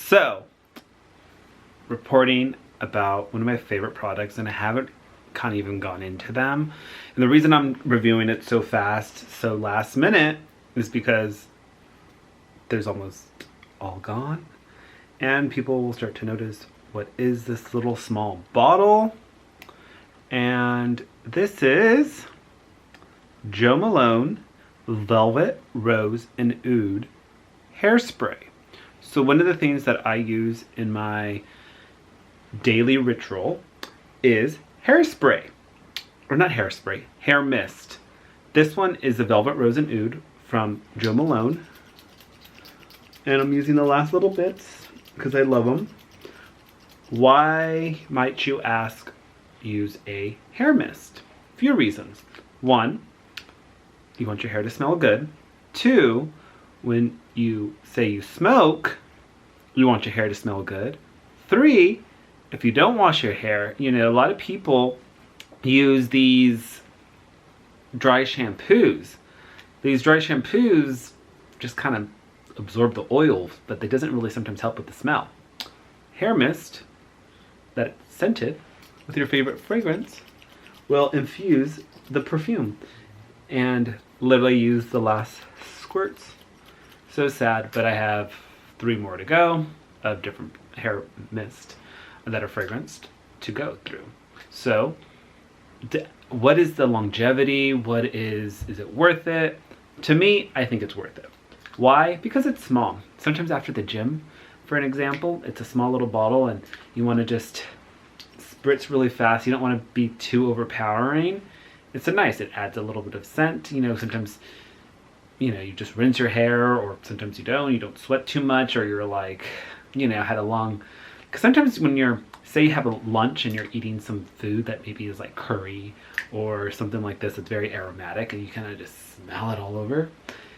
So, reporting about one of my favorite products, and I haven't kind of even gone into them. And the reason I'm reviewing it so fast, so last minute, is because there's almost all gone. And people will start to notice, what is this little small bottle? And this is Jo Malone Velvet, Rose, and Oud hairspray. So one of the things that I use in my daily ritual is hairspray. Or not hairspray, hair mist. This one is the Velvet, Rose, and Oud from Jo Malone. And I'm using the last little bits because I love them. Why might you ask, use a hair mist? A few reasons. One, you want your hair to smell good. Two, when you say you smoke, you want your hair to smell good. Three, if you don't wash your hair, a lot of people use these dry shampoos. These dry shampoos just kind of absorb the oil, but they doesn't really sometimes help with the smell. Hair mist that's scented with your favorite fragrance will infuse the perfume and literally use the last squirts. So sad, but I have 3 more to go of different hair mist that are fragranced to go through. So what is the longevity? Is it worth it? To me, I think it's worth it. Why? Because it's small. Sometimes after the gym, for an example, it's a small little bottle and you want to just spritz really fast. You don't want to be too overpowering. It adds a little bit of scent. Sometimes, you just rinse your hair, or sometimes you don't sweat too much, or you're like, had a long, because sometimes when say you have a lunch and you're eating some food that maybe is like curry or something like this, it's very aromatic and you kind of just smell it all over.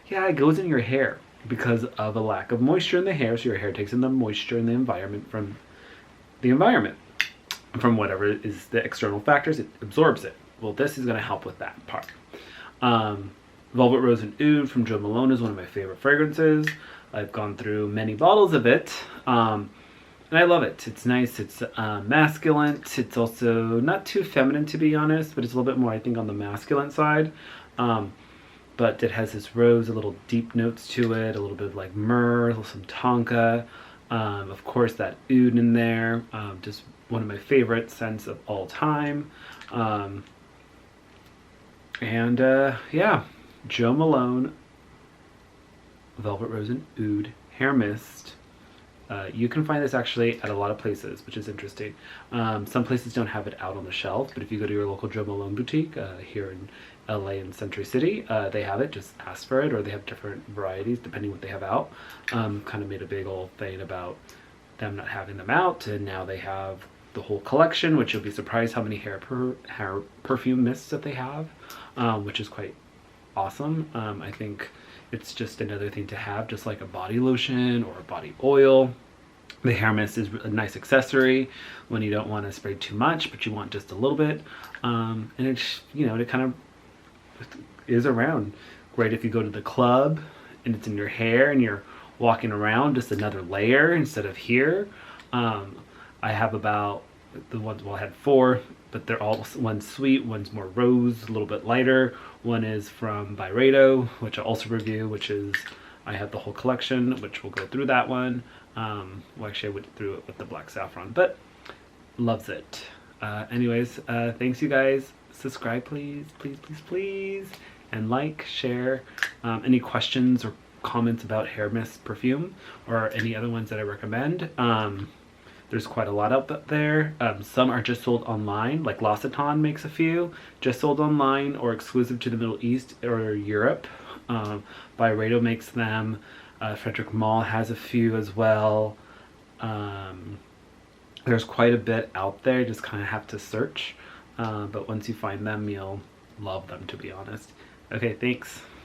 Yeah, it goes in your hair because of a lack of moisture in the hair. So your hair takes in the moisture in the environment from whatever is the external factors, it absorbs it. Well, this is going to help with that part. Velvet, Rose, and Oud from Jo Malone is one of my favorite fragrances. I've gone through many bottles of it. And I love it. It's nice. It's masculine. It's also not too feminine, to be honest, but it's a little bit more, I think, on the masculine side. But it has this rose, a little deep notes to it, a little bit of like myrrh, some tonka. Of course, that oud in there. Just one of my favorite scents of all time. Yeah, Jo Malone Velvet, Rose, and Oud hair mist. You can find this actually at a lot of places, which is interesting. Some places don't have it out on the shelf, but if you go to your local Jo Malone boutique here in LA and Century City, they have it. Just ask for it, or they have different varieties depending what they have out. Kind of made a big old thing about them not having them out, and now they have the whole collection, which you'll be surprised how many hair perfume mists that they have, which is quite awesome. I think it's just another thing to have, just like a body lotion or a body oil. The hair mist is a nice accessory when you don't want to spray too much, but you want just a little bit. And it's, it kind of is around. Great if you go to the club and it's in your hair and you're walking around, just another layer instead of here. I have about the ones, I had 4, but they're all, one's sweet, one's more rose, a little bit lighter. One is from Byredo, which I also review, which is, I have the whole collection, which we'll go through that one. Well, actually I went through it with the black saffron, but loves it. Anyways, thanks you guys. Subscribe, please, please, please, please. And like, share. Any questions or comments about hair mist perfume or any other ones that I recommend. There's quite a lot out there. Some are just sold online, like L'Occitane makes a few, just sold online or exclusive to the Middle East or Europe. Byredo makes them. Frederick Malle has a few as well. There's quite a bit out there, you just kind of have to search. But once you find them, you'll love them, to be honest. Okay, thanks.